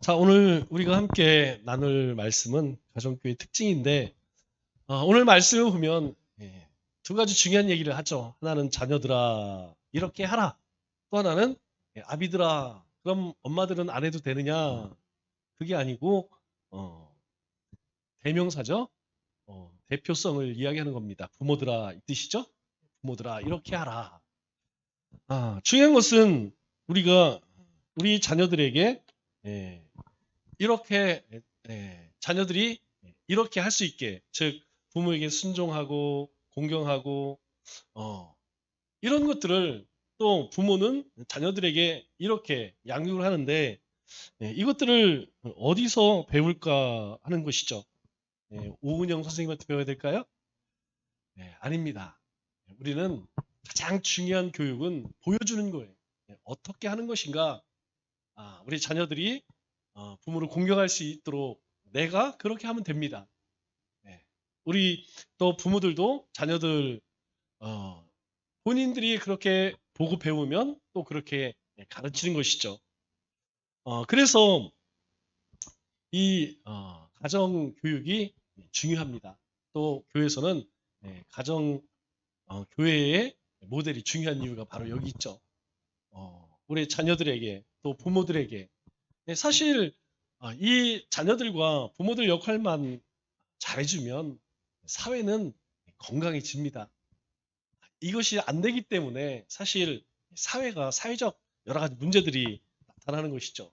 자, 오늘 우리가 함께 나눌 말씀은 가정교회 특징인데, 오늘 말씀을 보면 두 가지 중요한 얘기를 하죠. 하나는 자녀들아 이렇게 하라. 또 하나는 아비들아 그럼 엄마들은 안 해도 되느냐. 그게 아니고 어, 대명사죠. 대표성을 이야기하는 겁니다. 부모들아 이 뜻이죠. 부모들아 이렇게 하라. 중요한 것은 우리가 우리 자녀들에게 예, 이렇게 자녀들이 이렇게 할 수 있게, 즉 부모에게 순종하고 공경하고 이런 것들을 또 부모는 자녀들에게 이렇게 양육을 하는데, 이것들을 어디서 배울까 하는 것이죠. 오은영 선생님한테 배워야 될까요? 아닙니다. 우리는 가장 중요한 교육은 보여주는 거예요. 어떻게 하는 것인가. 우리 자녀들이 부모를 공경할 수 있도록 내가 그렇게 하면 됩니다. 우리 또 부모들도 자녀들 본인들이 그렇게 보고 배우면 또 그렇게 가르치는 것이죠. 그래서 이 가정 교육이 중요합니다. 또 교회에서는 가정 교회의 모델이 중요한 이유가 바로 여기 있죠. 우리 자녀들에게 또 부모들에게 사실 이 자녀들과 부모들 역할만 잘해주면 사회는 건강해집니다. 이것이 안 되기 때문에 사실 사회가 사회적 여러 가지 문제들이 나타나는 것이죠.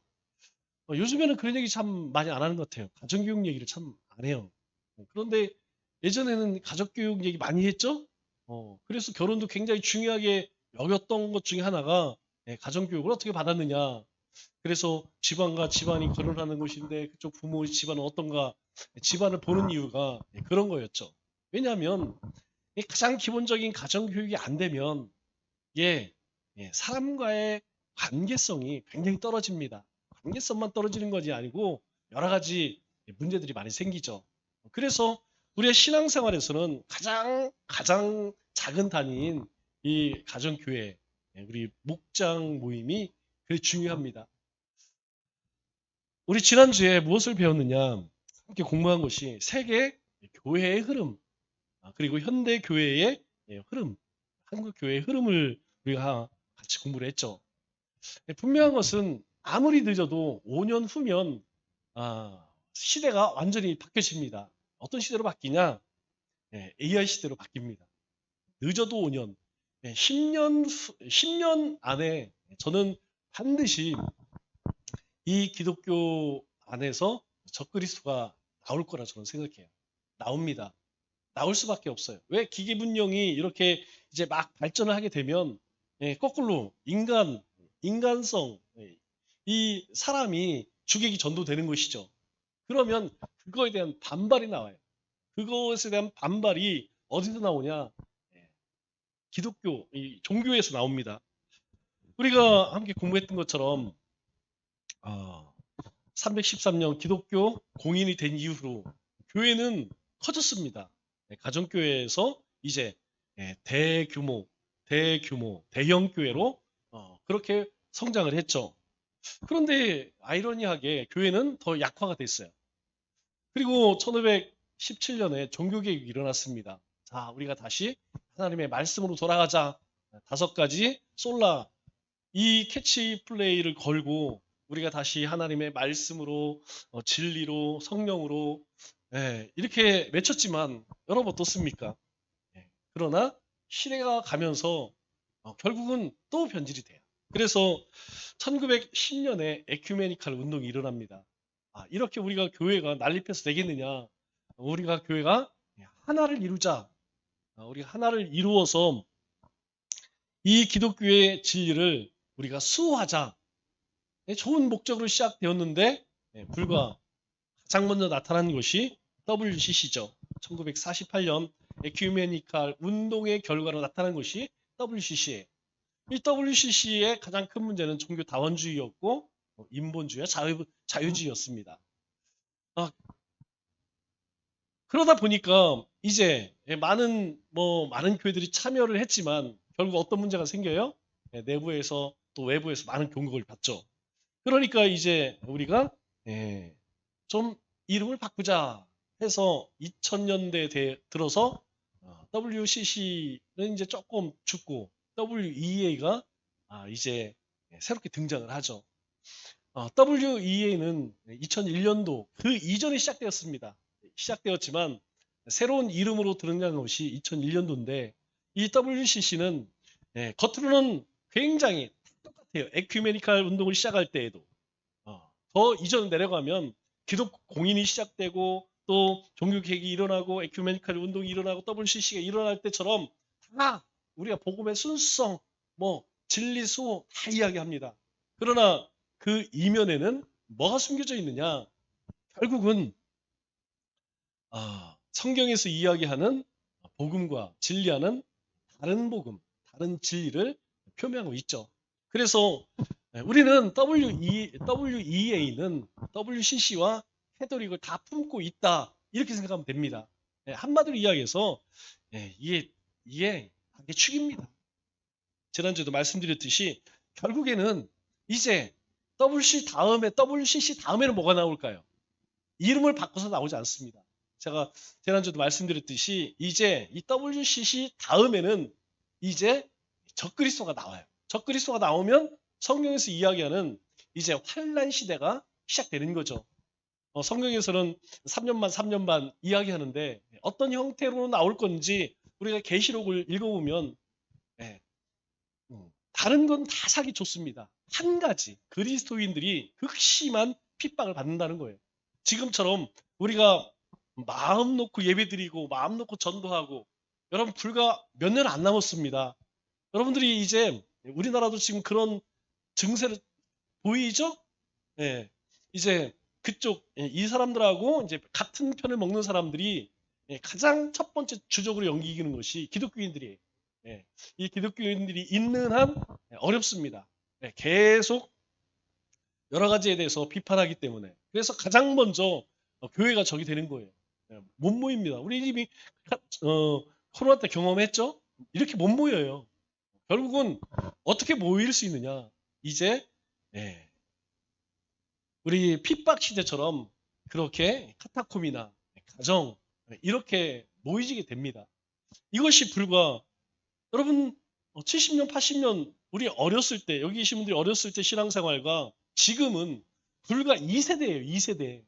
요즘에는 그런 얘기 참 많이 안 하는 것 같아요. 가정교육 얘기를 참 안 해요. 그런데 예전에는 가족교육 얘기 많이 했죠? 그래서 결혼도 굉장히 중요하게 여겼던 것 중에 하나가 가정교육을 어떻게 받았느냐. 그래서 집안과 집안이 결혼하는 것인데 그쪽 부모의 집안은 어떤가, 집안을 보는 이유가 그런 거였죠. 왜냐하면 이 가장 기본적인 가정교육이 안 되면 예, 사람과의 관계성이 굉장히 떨어집니다. 관계성만 떨어지는 것이 아니고 여러 가지 문제들이 많이 생기죠. 그래서 우리의 신앙생활에서는 가장 작은 단위인 이 가정교회, 우리 목장 모임이 그게 중요합니다. 우리 지난주에 무엇을 배웠느냐? 함께 공부한 것이 세계 교회의 흐름, 그리고 현대 교회의 흐름, 한국 교회의 흐름을 우리가 같이 공부를 했죠. 분명한 것은 아무리 늦어도 5년 후면 시대가 완전히 바뀌어집니다. 어떤 시대로 바뀌냐? AI 시대로 바뀝니다. 늦어도 5년, 10년 안에 저는 반드시 이 기독교 안에서 적그리스도가 나올 거라 저는 생각해요. 나옵니다. 나올 수밖에 없어요. 왜? 기계분명이 이렇게 이제 막 발전을 하게 되면 거꾸로 인간성, 이 사람이 주객이 전도되는 것이죠. 그러면 그거에 대한 반발이 나와요. 그것에 대한 반발이 어디서 나오냐? 예, 기독교, 이 종교에서 나옵니다. 우리가 함께 공부했던 것처럼 313년 기독교 공인이 된 이후로 교회는 커졌습니다. 가정교회에서 이제 대형 교회로 그렇게 성장을 했죠. 그런데 아이러니하게 교회는 더 약화가 됐어요. 그리고 1517년에 종교개혁이 일어났습니다. 자, 우리가 다시 하나님의 말씀으로 돌아가자. 5가지 솔라, 이 캐치 플레이를 걸고 우리가 다시 하나님의 말씀으로 진리로 성령으로 이렇게 외쳤지만 여러분 어떻습니까? 그러나 시대가 가면서 결국은 또 변질이 돼요. 그래서 1910년에 에큐메니칼 운동이 일어납니다. 이렇게 우리가 교회가 난립해서 되겠느냐? 우리가 교회가 하나를 이루자. 우리가 하나를 이루어서 이 기독교의 진리를 우리가 수호하자. 좋은 목적으로 시작되었는데 불과 가장 먼저 나타난 것이 WCC죠. 1948년 에큐메니칼 운동의 결과로 나타난 것이 WCC예요. 이 WCC의 가장 큰 문제는 종교 다원주의였고 인본주의와 자유주의였습니다. 그러다 보니까 이제 많은 교회들이 참여를 했지만 결국 어떤 문제가 생겨요? 내부에서 또 외부에서 많은 공격을 받죠. 그러니까 이제 우리가 예, 좀 이름을 바꾸자 해서 2000년대 들어서 WCC는 이제 조금 죽고 WEA가 이제 새롭게 등장을 하죠. WEA는 2001년도 그 이전에 시작되었습니다. 시작되었지만 새로운 이름으로 등장한 것이 2001년도인데 이 WCC는 겉으로는 굉장히 똑같아요. 에큐메니칼 운동을 시작할 때에도 더 이전 내려가면 기독 공인이 시작되고 또 종교 개혁이 일어나고 에큐메니칼 운동이 일어나고 WCC가 일어날 때처럼 다 우리가 복음의 순수성, 뭐 진리 수호 다 이야기합니다. 그러나 그 이면에는 뭐가 숨겨져 있느냐? 결국은 성경에서 이야기하는 복음과 진리와는 다른 복음, 다른 진리를 표명하고 있죠. 그래서 우리는 WEA는 WCC와 캐톨릭을 다 품고 있다 이렇게 생각하면 됩니다. 한마디로 이야기해서 이게 축입니다. 지난주에도 말씀드렸듯이 결국에는 이제 WCC 다음에는 뭐가 나올까요? 이름을 바꿔서 나오지 않습니다. 제가 지난주에도 말씀드렸듯이 이제 이 WCC 다음에는 이제 적그리스도가 나와요. 적그리스도가 나오면 성경에서 이야기하는 이제 환란 시대가 시작되는 거죠. 성경에서는 3년 반, 3년 반 이야기하는데 어떤 형태로 나올 건지 우리가 계시록을 읽어보면 다른 건 다 사기 좋습니다. 한 가지 그리스도인들이 극심한 핍박을 받는다는 거예요. 지금처럼 우리가 마음 놓고 예배드리고 마음 놓고 전도하고 여러분 불과 몇 년 안 남았습니다. 여러분들이 이제 우리나라도 지금 그런 증세를 보이죠? 예. 이제 그쪽 이 사람들하고 이제 같은 편을 먹는 사람들이 가장 첫 번째 주적으로 여기는 것이 기독교인들이에요. 이 기독교인들이 있는 한 어렵습니다. 계속 여러 가지에 대해서 비판하기 때문에. 그래서 가장 먼저 교회가 적이 되는 거예요. 못 모입니다. 우리 이미 코로나 때 경험했죠? 이렇게 못 모여요. 결국은 어떻게 모일 수 있느냐? 이제 우리 핍박 시대처럼 그렇게 카타콤이나 가정 이렇게 모이지게 됩니다. 이것이 불과 여러분 70년, 80년 우리 어렸을 때 여기 계신 분들이 어렸을 때 신앙생활과 지금은 불과 2세대예요. 2세대.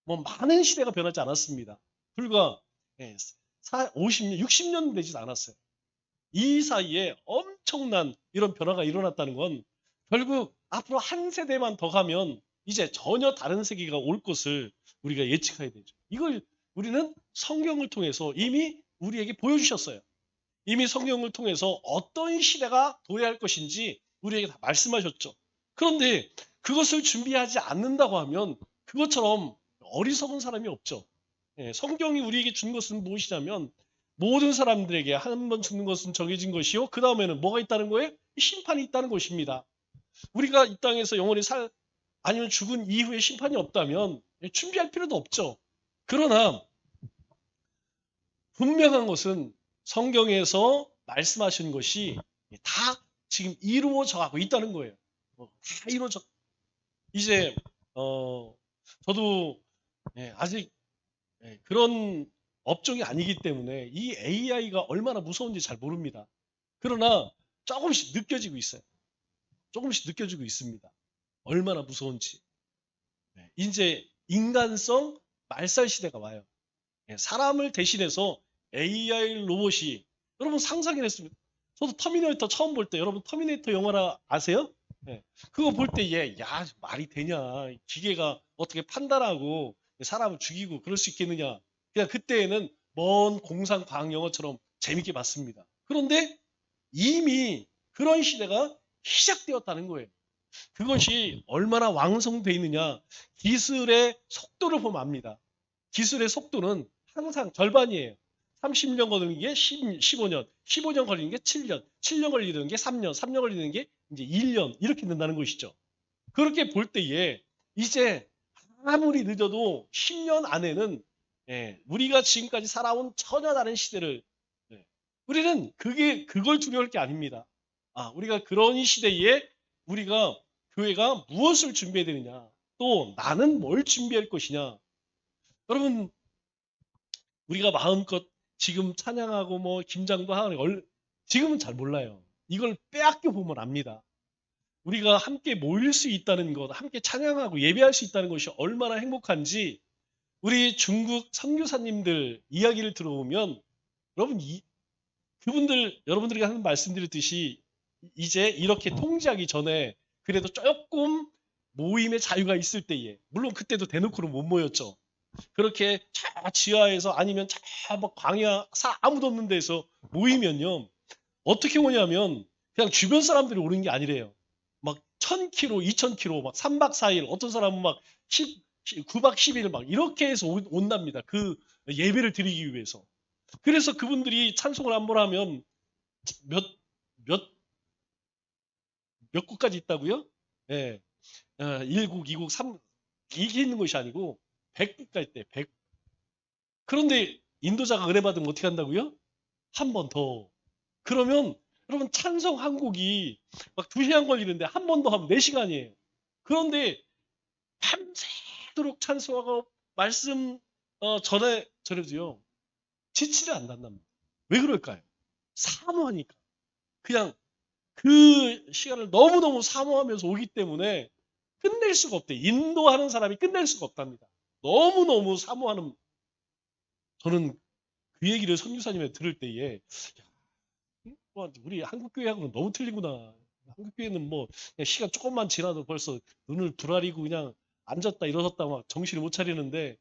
뭐 많은 시대가 변하지 않았습니다. 불과 50년, 60년 되지 않았어요. 이 사이에 엄청난 이런 변화가 일어났다는 건 결국 앞으로 한 세대만 더 가면 이제 전혀 다른 세계가 올 것을 우리가 예측해야 되죠. 이걸 우리는 성경을 통해서 이미 우리에게 보여주셨어요. 이미 성경을 통해서 어떤 시대가 도래할 것인지 우리에게 다 말씀하셨죠. 그런데 그것을 준비하지 않는다고 하면 그것처럼 어리석은 사람이 없죠. 성경이 우리에게 준 것은 무엇이냐면 모든 사람들에게 한 번 죽는 것은 정해진 것이요. 그 다음에는 뭐가 있다는 거예요? 심판이 있다는 것입니다. 우리가 이 땅에서 영원히 아니면 죽은 이후에 심판이 없다면 준비할 필요도 없죠. 그러나 분명한 것은 성경에서 말씀하신 것이 다 지금 이루어져 가고 있다는 거예요. 다 이루어져. 이제 저도 아직 그런 업종이 아니기 때문에 이 AI가 얼마나 무서운지 잘 모릅니다. 그러나 조금씩 느껴지고 있어요. 조금씩 느껴지고 있습니다. 얼마나 무서운지. 이제 인간성 말살 시대가 와요. 사람을 대신해서 AI 로봇이 여러분 상상해냈습니다. 저도 터미네이터 처음 볼 때 여러분 터미네이터 영화나 아세요? 그거 볼 때 야 말이 되냐 기계가 어떻게 판단하고 사람을 죽이고 그럴 수 있겠느냐. 그냥 그때에는 먼 공상 과학 영화처럼 재밌게 봤습니다. 그런데 이미 그런 시대가 시작되었다는 거예요. 그것이 얼마나 완성되어 있느냐 기술의 속도를 보면 압니다. 기술의 속도는 항상 절반이에요. 30년 걸리는 게 15년, 15년 걸리는 게 7년, 7년 걸리는 게 3년, 3년 걸리는 게 이제 1년 이렇게 된다는 것이죠. 그렇게 볼 때에 이제 아무리 늦어도 10년 안에는 우리가 지금까지 살아온 전혀 다른 시대를 우리는 그걸 두려울 게 아닙니다. 우리가 그런 시대에 우리가 교회가 무엇을 준비해야 되느냐. 또 나는 뭘 준비할 것이냐. 여러분, 우리가 마음껏 지금 찬양하고 뭐 김장도 하고 지금은 잘 몰라요. 이걸 빼앗겨 보면 압니다. 우리가 함께 모일 수 있다는 것, 함께 찬양하고 예배할 수 있다는 것이 얼마나 행복한지 우리 중국 선교사님들 이야기를 들어보면 여러분 그분들 여러분들에게 하는 말씀드렸듯이 이제 이렇게 통제하기 전에 그래도 조금 모임의 자유가 있을 때에 물론 그때도 대놓고는 못 모였죠. 그렇게 저 지하에서 아니면 저 막 광야 아무도 없는 데서 모이면요. 어떻게 오냐면 그냥 주변 사람들이 오는 게 아니래요. 막 1000km, 2000km, 막 3박 4일, 어떤 사람은 막 9박 10일 막 이렇게 해서 온답니다. 그 예배를 드리기 위해서. 그래서 그분들이 찬송을 한 번 하면 몇, 몇, 몇 국까지 있다고요? 예. 1국, 2국, 3, 이게 있는 것이 아니고 100국까지 있대, 100. 그런데 인도자가 은혜 받으면 어떻게 한다고요? 한 번 더. 그러면 여러분 찬송 한 곡이 막 2시간 걸리는데 한 번 더 하면 4시간이에요. 그런데 밤새도록 찬송하고 말씀 전해도요. 지치를 않는답니다. 왜 그럴까요? 사모하니까. 그냥 그 시간을 너무너무 사모하면서 오기 때문에 끝낼 수가 없대. 인도하는 사람이 끝낼 수가 없답니다. 너무너무 사모하는 저는 그 얘기를 선교사님한테 들을 때에 우리 한국교회하고는 너무 틀리구나. 한국교회는 뭐 그냥 시간 조금만 지나도 벌써 눈을 부라리고 그냥 앉았다 일어섰다 막 정신을 못 차리는데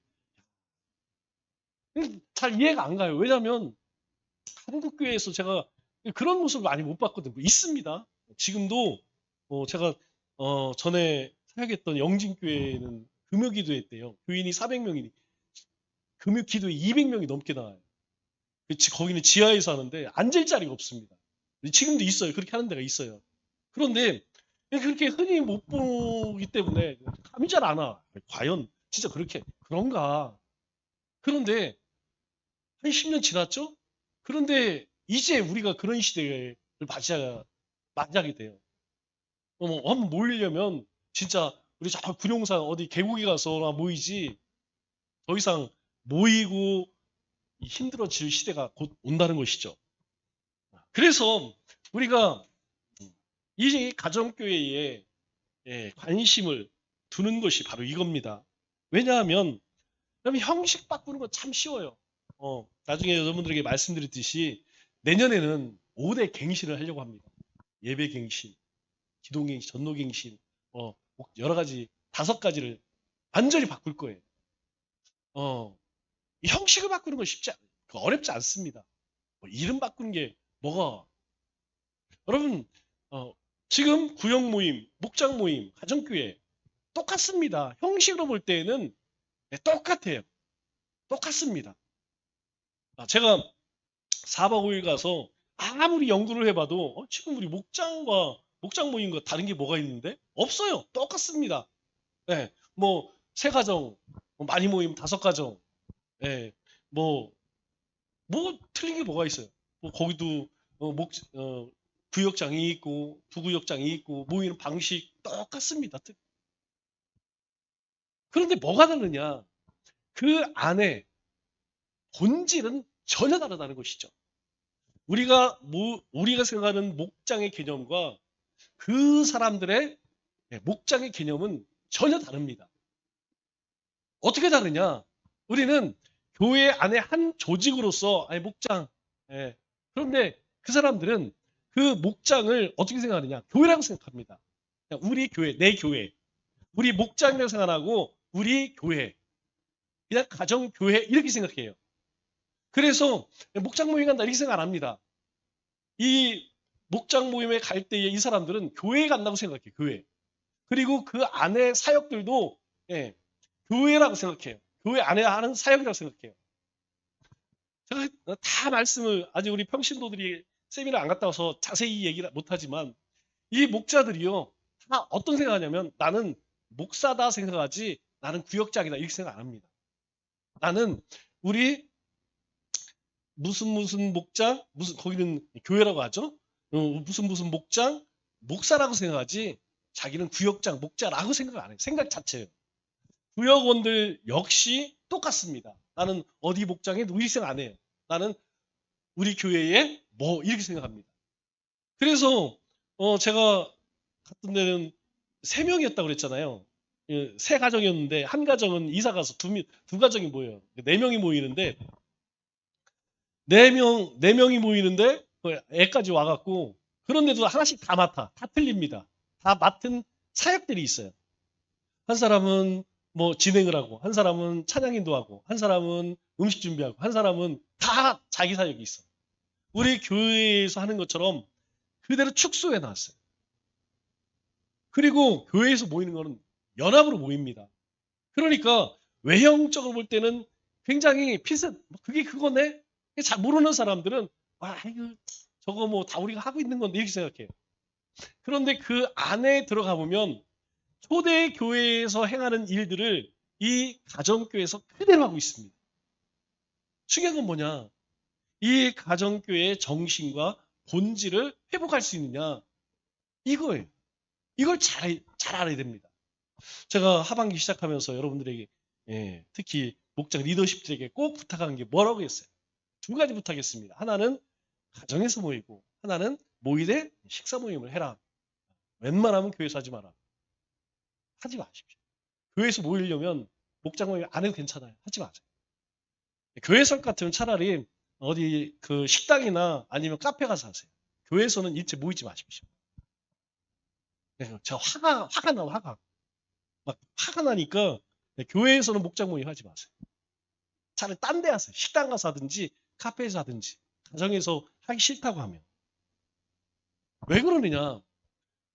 잘 이해가 안 가요. 왜냐하면 한국교회에서 제가 그런 모습을 많이 못 봤거든요. 있습니다. 지금도 제가 전에 사역했던 영진교회는 금요기도회 때요. 교인이 400명이니 금요기도에 200명이 넘게 나와요. 거기는 지하에서 하는데 앉을 자리가 없습니다. 지금도 있어요. 그렇게 하는 데가 있어요. 그런데 그렇게 흔히 못 보기 때문에 감이 잘 안 와. 과연 진짜 그런가? 그런데 한 10년 지났죠? 그런데 이제 우리가 그런 시대를 맞이하게 돼요. 한번 모이려면 진짜 우리 저 구룡산 어디 계곡에 가서 모이지 더 이상 모이고 힘들어질 시대가 곧 온다는 것이죠. 그래서 우리가 이 가정교회에 관심을 두는 것이 바로 이겁니다. 왜냐하면 그럼 형식 바꾸는 건 참 쉬워요. 나중에 여러분들에게 말씀드렸듯이 내년에는 5대 갱신을 하려고 합니다. 예배 갱신, 기도 갱신, 전도 갱신, 여러 가지 5가지를 완전히 바꿀 거예요. 형식을 바꾸는 건 어렵지 않습니다. 이름 바꾸는 게 뭐가 여러분 지금 구역 모임, 목장 모임, 가정교회 똑같습니다. 형식으로 볼 때는 똑같아요. 똑같습니다. 제가 4박 5일 가서 아무리 연구를 해봐도 지금 우리 목장 모임과 다른 게 뭐가 있는데? 없어요. 똑같습니다. 네, 세 가정, 많이 모이면 5가정, 네, 뭐 틀린 게 뭐가 있어요? 거기도 구역장이 있고 부구역장이 있고 모이는 방식 똑같습니다. 그런데 뭐가 다르냐? 그 안에 본질은 전혀 다르다는 것이죠. 우리가 생각하는 목장의 개념과 그 사람들의 목장의 개념은 전혀 다릅니다. 어떻게 다르냐? 우리는 교회 안에 한 조직으로서 목장. 그런데 그 사람들은 그 목장을 어떻게 생각하느냐? 교회라고 생각합니다. 우리 교회, 내 교회. 우리 목장이라고 생각하고 우리 교회. 그냥 가정교회 이렇게 생각해요. 그래서 목장 모임 간다 이렇게 생각 안 합니다. 이 목장 모임에 갈 때에 이 사람들은 교회에 간다고 생각해요. 교회. 그리고 그 안에 사역들도 교회라고 생각해요. 교회 안에 하는 사역이라고 생각해요. 제가 다 말씀을 아직 우리 평신도들이 세미나 안 갔다 와서 자세히 얘기를 못하지만 이 목자들이요. 다 어떤 생각하냐면 나는 목사다 생각하지 나는 구역장이다 이렇게 생각 안 합니다. 나는 우리 무슨 목장 거기는 교회라고 하죠. 무슨 목장 목사라고 생각하지 자기는 구역장 목자라고 생각 안 해요. 생각 자체예요. 구역원들 역시 똑같습니다. 나는 어디 목장에 의생 안 해요. 나는 우리 교회에 뭐 이렇게 생각합니다. 그래서 제가 갔던 데는 3명이었다고 그랬잖아요. 세 가정이었는데 한 가정은 이사 가서 두 가정이 모여요. 4명이 모이는데 4명이 모이는데 애까지 와갖고 그런데도 하나씩 다 맡아. 다 틀립니다. 다 맡은 사역들이 있어요. 한 사람은 뭐 진행을 하고, 한 사람은 찬양 인도하고, 한 사람은 음식 준비하고, 한 사람은 다 자기 사역이 있어. 우리 교회에서 하는 것처럼 그대로 축소해 놨어요. 그리고 교회에서 모이는 거는 연합으로 모입니다. 그러니까 외형적으로 볼 때는 굉장히 비슷, 그게 그거네? 잘 모르는 사람들은, 와, 이거, 저거 뭐 다 우리가 하고 있는 건데, 이렇게 생각해요. 그런데 그 안에 들어가 보면 초대 교회에서 행하는 일들을 이 가정교회에서 그대로 하고 있습니다. 중요한 건 뭐냐? 이 가정교회의 정신과 본질을 회복할 수 있느냐? 이거예요. 이걸 잘 알아야 됩니다. 제가 하반기 시작하면서 여러분들에게 특히 목장 리더십들에게 꼭 부탁한 게 뭐라고 했어요? 2가지 부탁했습니다. 하나는 가정에서 모이고 하나는 모이되 식사 모임을 해라. 웬만하면 교회에서 하지 마라. 하지 마십시오. 교회에서 모이려면 목장 모임 안 해도 괜찮아요. 하지 마세요. 교회설 같으면 차라리 어디 그 식당이나 아니면 카페 가서 하세요. 교회에서는 일체 모이지 마십시오. 저 화가 나요, 화가. 막 화가 나니까 교회에서는 목장 모임 하지 마세요. 차라리 딴 데 하세요. 식당 가서 하든지 카페에서 하든지 가정에서 하기 싫다고 하면. 왜 그러느냐?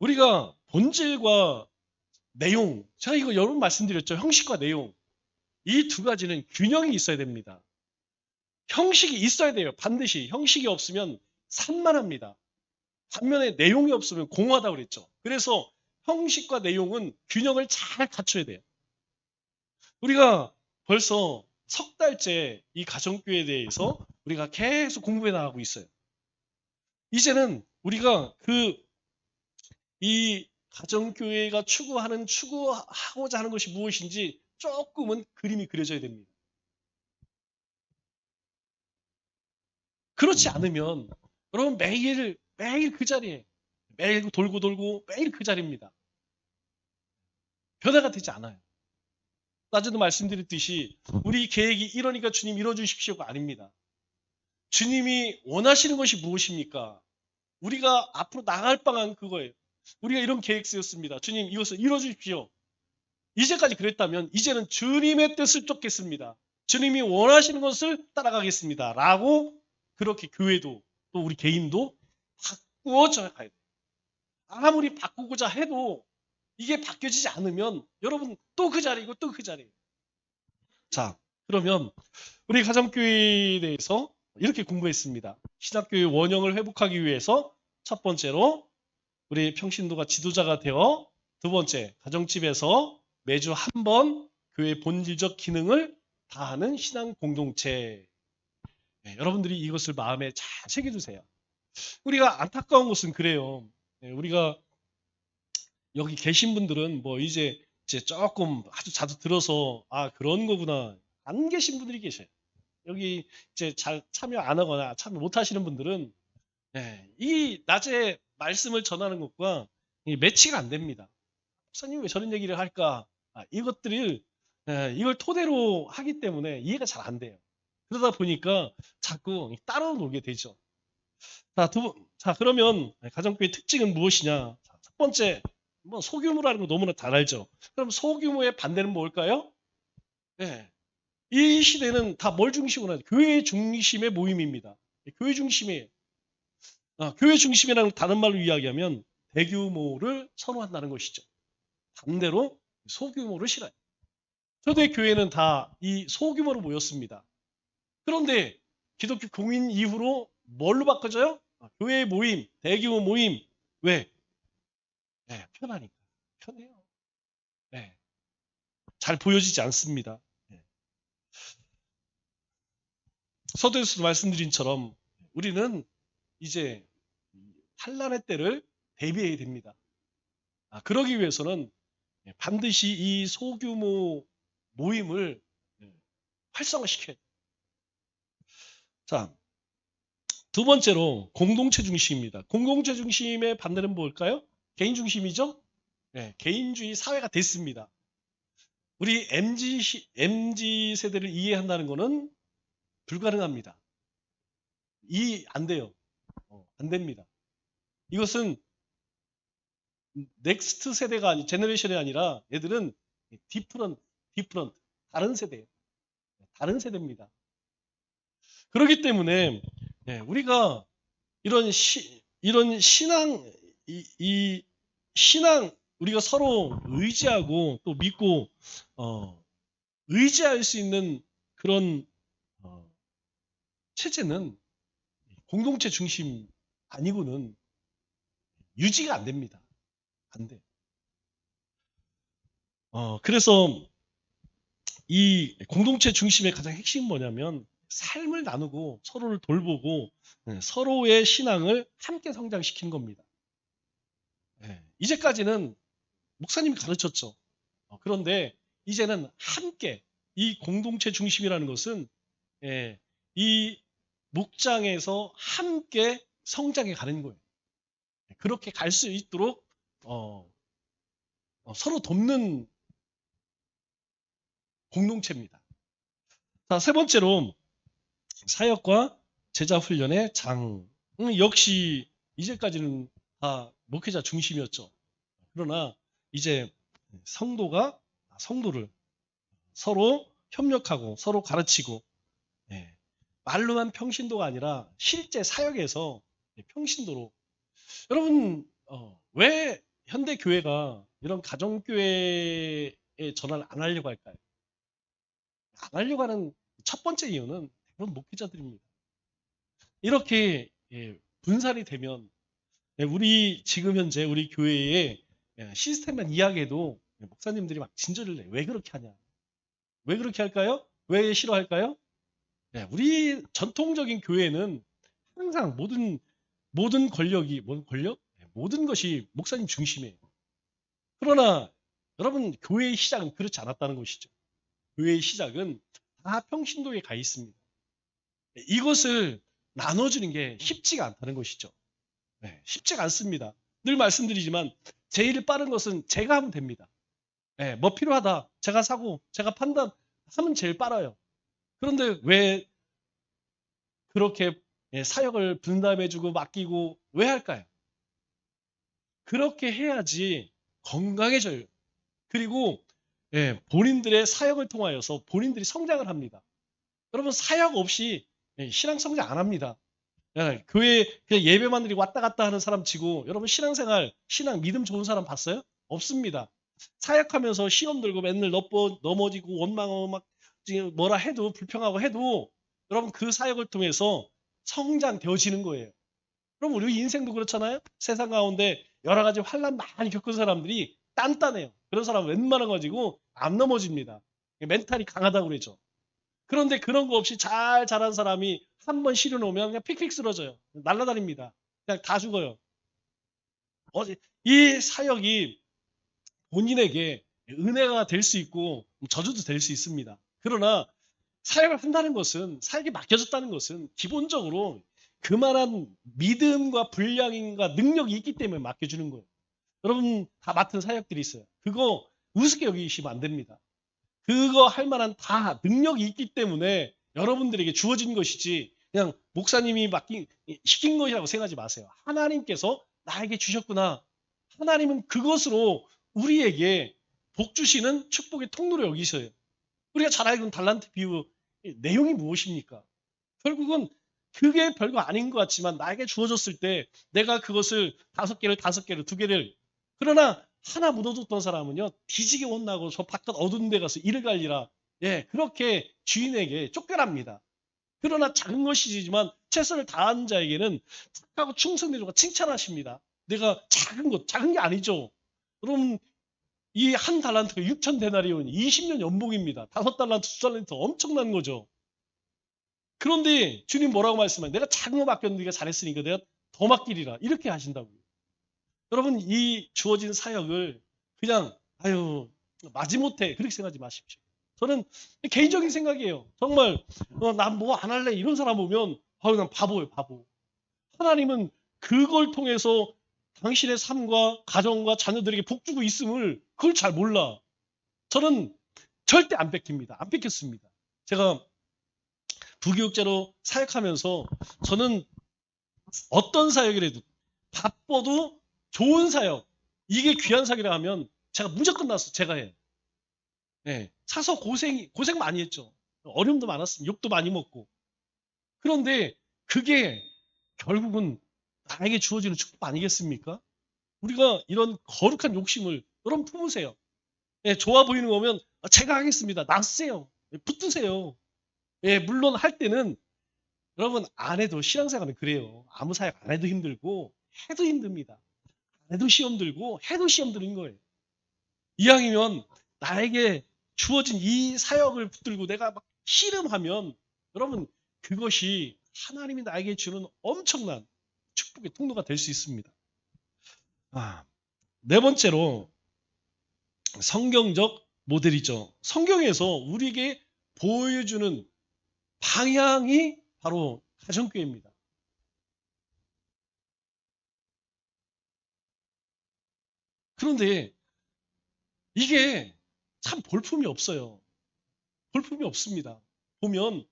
우리가 본질과 내용, 제가 이거 여러 번 말씀드렸죠. 형식과 내용. 이 2가지는 균형이 있어야 됩니다. 형식이 있어야 돼요. 반드시. 형식이 없으면 산만합니다. 반면에 내용이 없으면 공허하다고 그랬죠. 그래서 형식과 내용은 균형을 잘 갖춰야 돼요. 우리가 벌써 3달째 이 가정교회에 대해서 우리가 계속 공부해 나가고 있어요. 이제는 우리가 이 가정교회가 추구하고자 하는 것이 무엇인지 조금은 그림이 그려져야 됩니다. 그렇지 않으면 여러분 매일 그 자리에 매일 돌고 매일 그 자리입니다. 변화가 되지 않아요. 낮에도 말씀드렸듯이 우리 계획이 이러니까 주님 이뤄주십시오가 아닙니다. 주님이 원하시는 것이 무엇입니까? 우리가 앞으로 나갈 방안 그거예요. 우리가 이런 계획 세웠습니다. 주님 이것을 이뤄주십시오. 이제까지 그랬다면 이제는 주님의 뜻을 쫓겠습니다. 주님이 원하시는 것을 따라가겠습니다. 라고 그렇게 교회도 또 우리 개인도 바꾸어져 가야 돼요. 아무리 바꾸고자 해도 이게 바뀌어지지 않으면 여러분 또 그 자리고 또 그 자리예요. 자, 그러면 우리 가정교회에 대해서 이렇게 공부했습니다. 신학교의 원형을 회복하기 위해서 첫 번째로 우리 평신도가 지도자가 되어 두 번째 가정집에서 매주 한 번 교회 본질적 기능을 다하는 신앙 공동체. 여러분들이 이것을 마음에 잘 새겨주세요. 우리가 안타까운 것은 그래요. 우리가 여기 계신 분들은 뭐 이제 조금 아주 자주 들어서 아 그런 거구나 안 계신 분들이 계셔요. 여기 이제 잘 참여 안 하거나 참여 못 하시는 분들은 이 낮에 말씀을 전하는 것과 매치가 안 됩니다. 목사님 왜 저런 얘기를 할까? 이것들을 이걸 토대로 하기 때문에 이해가 잘 안 돼요. 그러다 보니까 자꾸 따로 놀게 되죠. 자, 그러면 가정교회 특징은 무엇이냐? 자, 첫 번째, 뭐 소규모라는 거 너무나 잘 알죠. 그럼 소규모의 반대는 뭘까요? 네. 이 시대는 다 뭘 중심으로 하죠? 교회 중심의 모임입니다. 교회 중심이에요. 교회 중심이라는 다른 말로 이야기하면 대규모를 선호한다는 것이죠. 반대로 소규모를 싫어요. 초대 교회는 다 이 소규모로 모였습니다. 그런데 기독교 공인 이후로 뭘로 바꿔져요? 교회 모임, 대규모 모임. 왜? 편하니까. 편해요. 잘 보여지지 않습니다. 서두에서도 말씀드린 처럼 우리는 이제 환란의 때를 대비해야 됩니다. 그러기 위해서는 반드시 이 소규모 모임을 활성화시켜야 돼요. 자, 두 번째로 공동체 중심입니다. 공동체 중심의 반대는 뭘까요? 개인 중심이죠? 네, 개인주의 사회가 됐습니다. 우리 MZ 세대를 이해한다는 것은 불가능합니다. 안 돼요. 안 됩니다. 이것은 넥스트 세대가 제너레이션이 아니라 얘들은 디프런트, 다른 세대예요. 다른 세대입니다. 그렇기 때문에 우리가 이런 신앙, 신앙 우리가 서로 의지하고 또 믿고 의지할 수 있는 그런 체제는 공동체 중심 아니고는 유지가 안 됩니다. 안 돼. 그래서 이 공동체 중심의 가장 핵심은 뭐냐면 삶을 나누고 서로를 돌보고 서로의 신앙을 함께 성장시키는 겁니다. 이제까지는 목사님이 가르쳤죠. 그런데 이제는 함께 이 공동체 중심이라는 것은 이 목장에서 함께 성장해 가는 거예요. 그렇게 갈 수 있도록 서로 돕는 공동체입니다. 자, 세 번째로 사역과 제자 훈련의 장. 역시 이제까지는 다 목회자 중심이었죠. 그러나 이제 성도를 서로 협력하고 서로 가르치고 말로만 평신도가 아니라 실제 사역에서 평신도로. 여러분 왜 현대 교회가 이런 가정교회의 전환을 안 하려고 할까요? 안 하려고 하는 첫 번째 이유는 대부분 목회자들입니다. 이렇게 분산이 되면 우리 지금 현재 우리 교회의 시스템만 이야기해도 목사님들이 막 진저리를 내요. 왜 그렇게 하냐? 왜 그렇게 할까요? 왜 싫어할까요? 우리 전통적인 교회는 항상 모든 권력이 모든 것이 목사님 중심이에요. 그러나 여러분 교회의 시작은 그렇지 않았다는 것이죠. 교회의 시작은 다 평신도에 가 있습니다. 이것을 나눠주는 게 쉽지가 않다는 것이죠. 쉽지가 않습니다. 늘 말씀드리지만 제일 빠른 것은 제가 하면 됩니다. 뭐 필요하다. 제가 사고 제가 판단하면 제일 빨라요. 그런데 왜 그렇게 사역을 분담해주고 맡기고 왜 할까요? 그렇게 해야지 건강해져요. 그리고 본인들의 사역을 통하여서 본인들이 성장을 합니다. 여러분 사역 없이 신앙 성장 안 합니다. 교회 그냥 예배만 드리고 왔다 갔다 하는 사람 치고 여러분 신앙생활, 신앙, 믿음 좋은 사람 봤어요? 없습니다. 사역하면서 시험 들고 맨날 넘어지고 원망하고 막 뭐라 해도 불평하고 해도 여러분 그 사역을 통해서 성장되어지는 거예요. 그럼 우리 인생도 그렇잖아요. 세상 가운데 여러 가지 환난 많이 겪은 사람들이 단단해요. 그런 사람은 웬만한 가지고 안 넘어집니다. 멘탈이 강하다고 그러죠. 그런데 그런 거 없이 잘 자란 사람이 한 번 시련 오면 그냥 픽픽 쓰러져요. 날아다닙니다. 그냥 다 죽어요. 이 사역이 본인에게 은혜가 될 수 있고 저주도 될 수 있습니다. 그러나 사역을 한다는 것은 사역이 맡겨졌다는 것은 기본적으로 그만한 믿음과 분량과 능력이 있기 때문에 맡겨주는 거예요. 여러분 다 맡은 사역들이 있어요. 그거 우습게 여기시면 안 됩니다. 그거 할 만한 다 능력이 있기 때문에 여러분들에게 주어진 것이지 그냥 목사님이 시킨 것이라고 생각하지 마세요. 하나님께서 나에게 주셨구나. 하나님은 그것으로 우리에게 복 주시는 축복의 통로로 여기셔요. 우리가 잘 알고 있는 달란트 비유 내용이 무엇입니까? 결국은 그게 별거 아닌 것 같지만 나에게 주어졌을 때 내가 그것을 5개를 5개를 2개를 그러나 하나 묻어뒀던 사람은요 뒤지게 혼나고 저 바깥 어두운 데 가서 일을 갈리라 그렇게 주인에게 쫓겨납니다. 그러나 작은 것이지만 최선을 다한 자에게는 착하고 충성되고 칭찬하십니다. 내가 작은 게 아니죠. 여러분 이 한 달란트가 6천 데나리온이 20년 연봉입니다. 5달란트, 2달란트 엄청난 거죠. 그런데 주님 뭐라고 말씀하세요? 내가 작은 거 맡겼는데 네가 잘했으니까 내가 더 맡기리라. 이렇게 하신다고요. 여러분 이 주어진 사역을 그냥 마지못해 그렇게 생각하지 마십시오. 저는 개인적인 생각이에요. 정말 난 뭐 안 할래 이런 사람 보면 난 바보예요, 바보. 하나님은 그걸 통해서 당신의 삶과 가정과 자녀들에게 복 주고 있음을 그걸 잘 몰라. 저는 절대 안 뺏깁니다. 안 뺏겼습니다. 제가 부교육자로 사역하면서 저는 어떤 사역이라도 바빠도 좋은 사역, 이게 귀한 사역이라 하면 제가 무조건 나서 제가 해요. 네, 사서 고생 많이 했죠. 어려움도 많았습니다. 욕도 많이 먹고. 그런데 그게 결국은 나에게 주어지는 축복 아니겠습니까? 우리가 이런 거룩한 욕심을 여러분 품으세요. 예, 좋아 보이는 거면 제가 하겠습니다. 나세요. 붙드세요. 예, 물론 할 때는 여러분 안 해도 신앙생활은 그래요. 아무 사역 안 해도 힘들고 해도 힘듭니다. 안 해도 시험 들고 해도 시험 드는 거예요. 이왕이면 나에게 주어진 이 사역을 붙들고 내가 막 씨름하면 여러분 그것이 하나님이 나에게 주는 엄청난 축복의 통로가 될 수 있습니다. 네 번째로 성경적 모델이죠. 성경에서 우리에게 보여주는 방향이 바로 가정교회입니다. 그런데 이게 참 볼품이 없어요. 볼품이 없습니다. 보면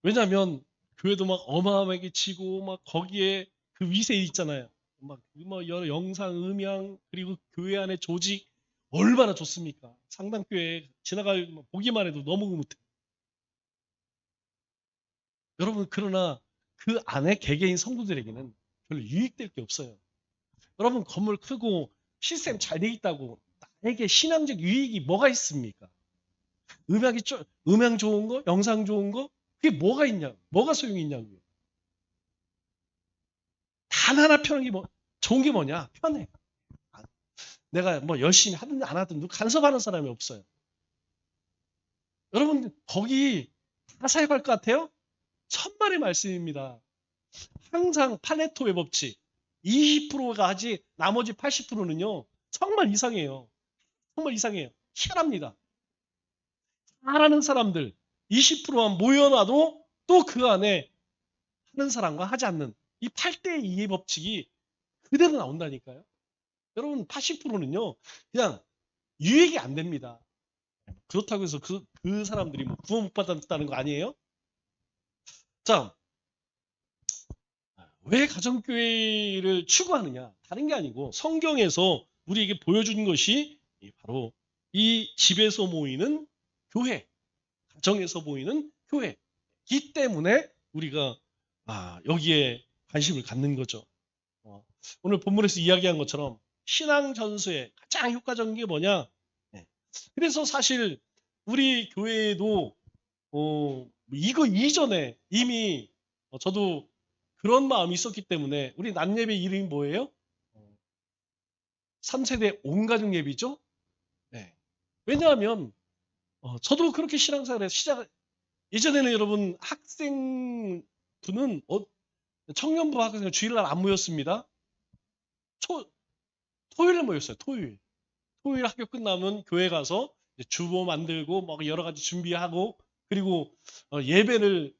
왜냐하면 교회도 막 어마어마하게 치고 막 거기에 그 위세 있잖아요. 막 뭐 여러 영상, 음향 그리고 교회 안에 조직 얼마나 좋습니까? 상당교회 지나갈 보기만 해도 너무 흐뭇해. 여러분 그러나 그 안에 개개인 성도들에게는 별로 유익될 게 없어요. 여러분 건물 크고 시스템 잘 돼 있다고 나에게 신앙적 유익이 뭐가 있습니까? 음향 좋은 거, 영상 좋은 거 그게 뭐가 있냐? 뭐가 소용이 있냐고요. 단 하나 편한 게 좋은 게 뭐냐? 편해. 내가 뭐 열심히 하든 안 하든 간섭하는 사람이 없어요. 여러분 거기 다 사역할 것 같아요? 천만의 말씀입니다. 항상 팔레토의 법칙 20%가 하지 나머지 80%는요 정말 이상해요. 정말 이상해요. 희한합니다. 잘하는 사람들 20%만 모여놔도 또 그 안에 하는 사람과 하지 않는 이 8대 2의 법칙이 그대로 나온다니까요. 여러분 80%는요 그냥 유익이 안 됩니다. 그렇다고 해서 그 사람들이 뭐 구원 못 받았다는 거 아니에요? 자, 왜 가정교회를 추구하느냐? 다른 게 아니고 성경에서 우리에게 보여준 것이 바로 이 집에서 모이는 교회, 가정에서 모이는 교회이기 때문에 우리가 여기에 관심을 갖는 거죠. 오늘 본문에서 이야기한 것처럼 신앙 전수의 가장 효과적인 게 뭐냐? 네. 그래서 사실 우리 교회에도 이거 이전에 이미 저도 그런 마음이 있었기 때문에 우리 낮예배 이름이 뭐예요? 3세대 온가족 예비죠? 네. 왜냐하면 저도 그렇게 신앙생활을 예전에는 여러분 학생부는 청년부 학생 주일날 안 모였습니다. 토요일에 모였어요. 토요일 학교 끝나면 교회 가서 주보 만들고 뭐 여러 가지 준비하고 그리고 예배를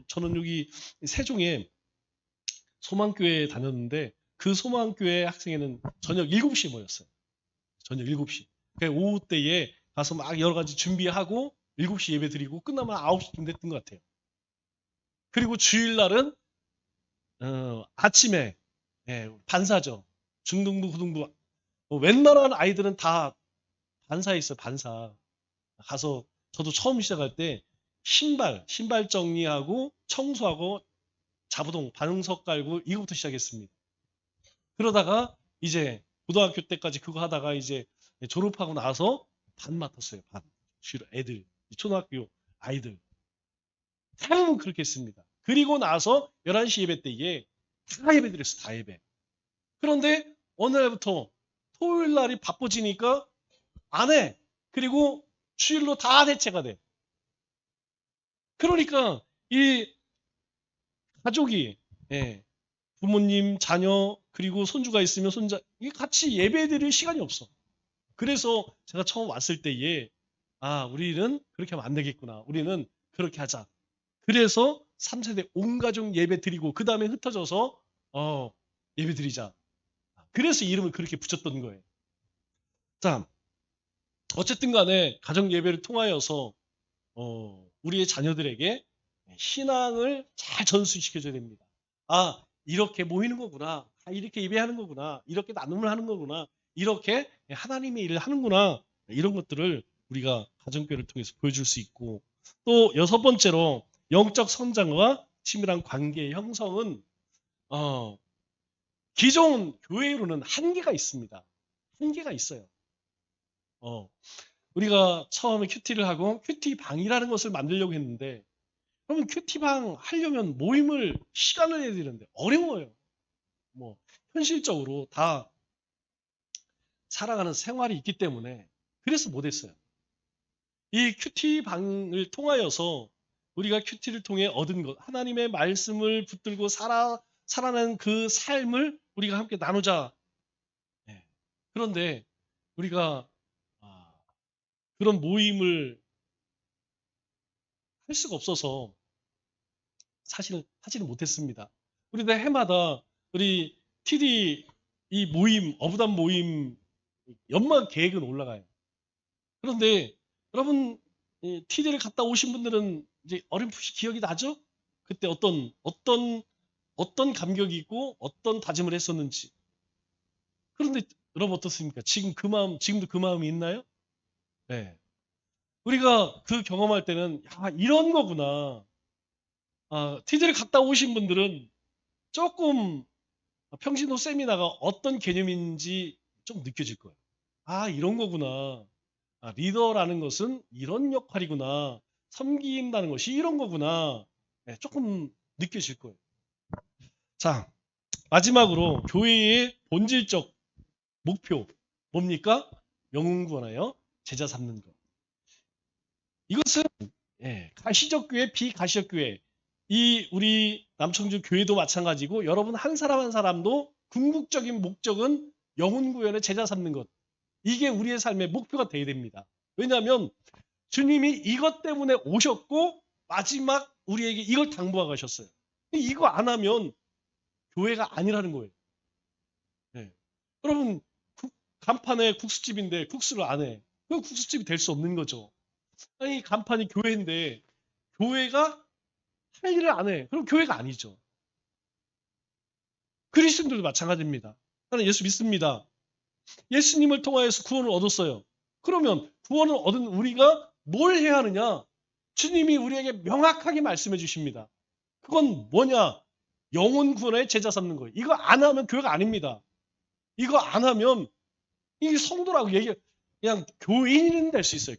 저는 여기 세종에 소망교회에 다녔는데 그 소망교회 학생회는 저녁 7시에 모였어요. 저녁 7시. 오후 때에 가서 막 여러 가지 준비하고 7시 예배 드리고 끝나면 9시쯤 됐던 것 같아요. 그리고 주일날은 아침에 반사죠. 중등부, 고등부 웬만한 아이들은 다 반사에 있어요. 반사. 가서 저도 처음 시작할 때 신발 정리하고 청소하고 자부동 반응석 깔고 이거부터 시작했습니다. 그러다가 이제 고등학교 때까지 그거 하다가 이제 졸업하고 나서 반 맡았어요. 반. 애들, 초등학교 아이들. 대부분 그렇게 했습니다. 그리고 나서 11시 예배 때에 다 예배 드렸어요. 다 예배. 그런데 어느 날부터 토요일 날이 바빠지니까 안 해. 그리고 주일로 다 대체가 돼. 그러니까 이 가족이 부모님, 자녀 그리고 손주가 있으면 손자 이게 같이 예배 드릴 시간이 없어. 그래서 제가 처음 왔을 때에 우리는 그렇게 하면 안 되겠구나. 우리는 그렇게 하자. 그래서 3세대 온 가족 예배 드리고 그 다음에 흩어져서 예배 드리자. 그래서 이름을 그렇게 붙였던 거예요. 자, 어쨌든 간에 가정 예배를 통하여서 우리의 자녀들에게 신앙을 잘 전수시켜줘야 됩니다. 이렇게 모이는 거구나. 이렇게 예배하는 거구나. 이렇게 나눔을 하는 거구나. 이렇게 하나님의 일을 하는구나. 이런 것들을 우리가 가정교회를 통해서 보여줄 수 있고, 또 여섯 번째로 영적 성장과 친밀한 관계 형성은 기존 교회로는 한계가 있습니다. 한계가 있어요. 우리가 처음에 큐티를 하고 큐티방이라는 것을 만들려고 했는데, 그러면 큐티방 하려면 모임을 시간을 내야 되는데 어려워요. 뭐 현실적으로 다 살아가는 생활이 있기 때문에 그래서 못했어요. 이 큐티방을 통하여서 우리가 큐티를 통해 얻은 것, 하나님의 말씀을 붙들고 살아가는 그 삶을 우리가 함께 나누자. 예. 그런데 우리가 그런 모임을 할 수가 없어서 사실은 하지는 못했습니다. 우리 해마다 우리 TD 이 모임, 어부단 모임 연말 계획은 올라가요. 그런데 여러분 TD를 갔다 오신 분들은 이제 어렴풋이 기억이 나죠? 그때 어떤 감격이 있고 어떤 다짐을 했었는지. 그런데 여러분 어떻습니까? 지금도 그 마음이 있나요? 네. 우리가 그 경험할 때는 이런 거구나. TD를 갔다 오신 분들은 조금 평신도 세미나가 어떤 개념인지 좀 느껴질 거예요. 이런 거구나. 리더라는 것은 이런 역할이구나. 섬긴다는 것이 이런 거구나. 네, 조금 느껴질 거예요. 자, 마지막으로 교회의 본질적 목표 뭡니까? 영혼 구원하여 제자 삼는 것. 이것은 가시적 교회, 비가시적 교회, 우리 남청주 교회도 마찬가지고 여러분 한 사람 한 사람도 궁극적인 목적은 영혼 구원의 제자 삼는 것. 이게 우리의 삶의 목표가 되어야 됩니다. 왜냐하면 주님이 이것 때문에 오셨고 마지막 우리에게 이걸 당부하셨어요. 이거 안 하면 교회가 아니라는 거예요. 네. 여러분 간판에 국수집인데 국수를 안 해. 그럼 국수집이 될 수 없는 거죠. 간판이 교회인데 교회가 할 일을 안 해. 그럼 교회가 아니죠. 그리스도인들도 마찬가지입니다. 나는 예수 믿습니다. 예수님을 통하여서 구원을 얻었어요. 그러면 구원을 얻은 우리가 뭘 해야 하느냐? 주님이 우리에게 명확하게 말씀해 주십니다. 그건 뭐냐? 영혼 구원의 제자 삼는 거예요. 이거 안 하면 교회가 아닙니다. 이거 안 하면 이게 성도라고 그냥 교인은 될 수 있어요.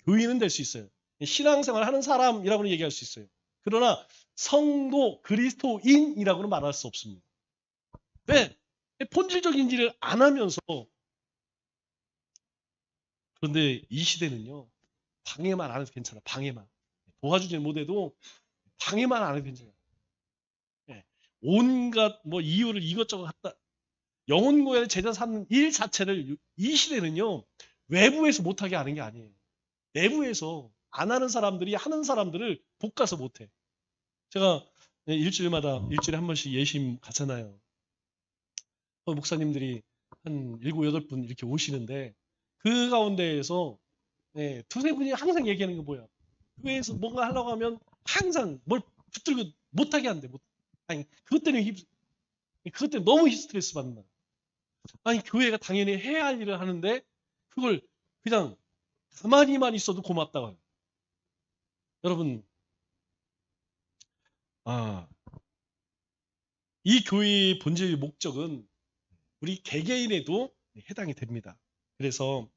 교인은 될 수 있어요. 신앙생활 하는 사람이라고는 얘기할 수 있어요. 그러나 성도, 그리스도인이라고는 말할 수 없습니다. 왜? 본질적인 일을 안 하면서. 그런데 이 시대는요. 방해만 안 해도 괜찮아. 방해만. 도와주지 못해도 방해만 안 해도 괜찮아요. 온갖 이유를 이것저것 갖다 영혼 구원의 제자 삼는 일 자체를 이 시대는요. 외부에서 못하게 하는 게 아니에요. 내부에서 안 하는 사람들이 하는 사람들을 볶아서 못해. 제가 일주일에 한 번씩 예심 가잖아요. 목사님들이 한 7, 8분 이렇게 오시는데 그 가운데에서 두세 분이 항상 얘기하는 게 뭐야? 교회에서 뭔가 하려고 하면 항상 뭘 붙들고 못하게 한대. 그것 때문에 너무 스트레스 받는다. 교회가 당연히 해야 할 일을 하는데 그걸 그냥 가만히만 있어도 고맙다고 해요. 여러분, 이 교회의 본질 목적은 우리 개개인에도 해당이 됩니다. 그래서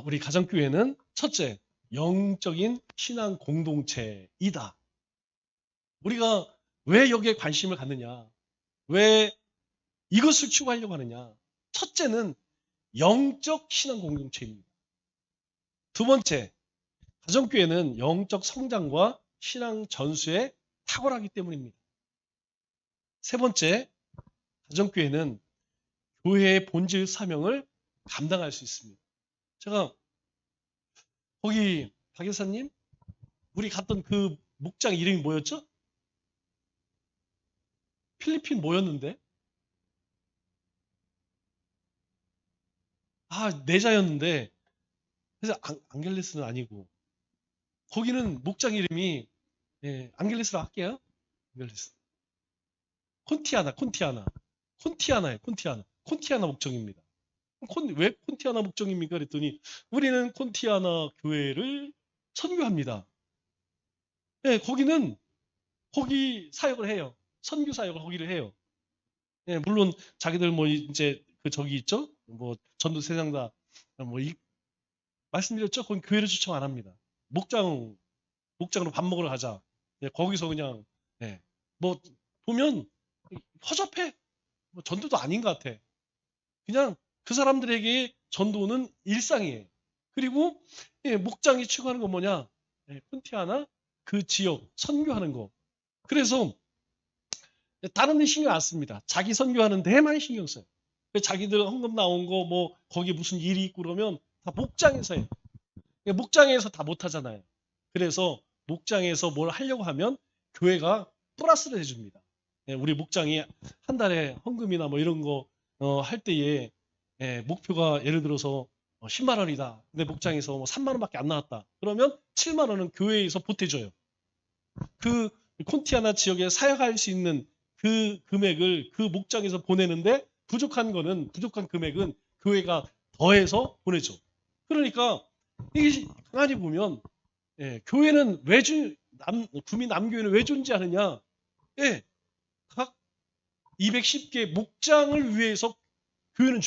우리 가정교회는 첫째, 영적인 신앙 공동체이다. 우리가 왜 여기에 관심을 갖느냐? 왜 이것을 추구하려고 하느냐? 첫째는 영적 신앙 공동체입니다. 두 번째, 가정교회는 영적 성장과 신앙 전수에 탁월하기 때문입니다. 세 번째, 가정교회는 교회의 본질 사명을 감당할 수 있습니다. 제가 거기 박 여사님 우리 갔던 그 목장 이름이 뭐였죠? 필리핀 뭐였는데? 내자였는데 그래서 안겔레스는 아니고 거기는 목장 이름이 안겔레스로 할게요. 안겔레스. 콘티아나예요. 콘티아나 목장입니다. 왜 콘티아나 목장입니까? 그랬더니 우리는 콘티아나 교회를 선교합니다. 거기 사역을 해요. 선교 사역을 거기를 해요. 물론 자기들 뭐 이제 그 저기 있죠? 뭐 전도세상다 뭐 말씀드렸죠? 거기 교회를 초청 안 합니다. 목장으로 밥 먹으러 가자. 거기서 그냥 뭐 보면 허접해. 뭐 전도도 아닌 것 같아. 그냥 그 사람들에게 전도는 일상이에요. 그리고 목장이 추구하는 건 뭐냐? 콘티아나 그 지역 선교하는 거. 그래서 다른 데 신경 안 씁니다. 자기 선교하는 데만 신경 써요. 자기들 헌금 나온 거 뭐 거기 무슨 일이 있고 그러면 다 목장에서 해요. 목장에서 다 못 하잖아요. 그래서 목장에서 뭘 하려고 하면 교회가 플러스를 해줍니다. 우리 목장이 한 달에 헌금이나 뭐 이런 거 할 때에 목표가 예를 들어서 10만 원이다. 근데 목장에서 뭐 3만 원밖에 안 나왔다. 그러면 7만 원은 교회에서 보태줘요. 그 콘티아나 지역에 사역할 수 있는 그 금액을 그 목장에서 보내는데 부족한 금액은 교회가 더해서 보내줘. 그러니까 이게 가만히 보면 교회는 구미 남교회는 왜 존재하느냐? 각 210개 목장을 위해서 교회는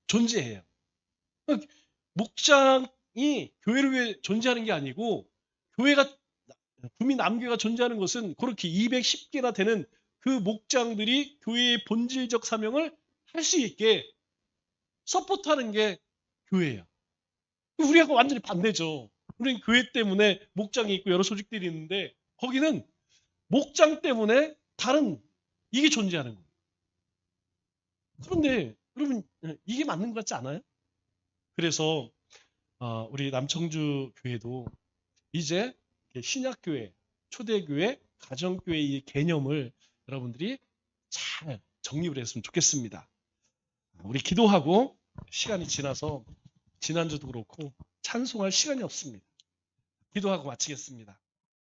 존재해요. 그러니까 목장이 교회를 위해 존재하는 게 아니고 구미 남교회가 존재하는 것은 그렇게 210개나 되는 그 목장들이 교회의 본질적 사명을 할 수 있게 서포트하는 게 교회예요. 우리하고 완전히 반대죠. 우리는 교회 때문에 목장이 있고 여러 조직들이 있는데 거기는 목장 때문에 다른 이게 존재하는 거예요. 그런데 여러분 이게 맞는 것 같지 않아요? 그래서 우리 남청주 교회도 이제 신약교회, 초대교회, 가정교회 이 개념을 여러분들이 잘 정립을 했으면 좋겠습니다. 우리 기도하고 시간이 지나서 지난주도 그렇고 찬송할 시간이 없습니다. 기도하고 마치겠습니다.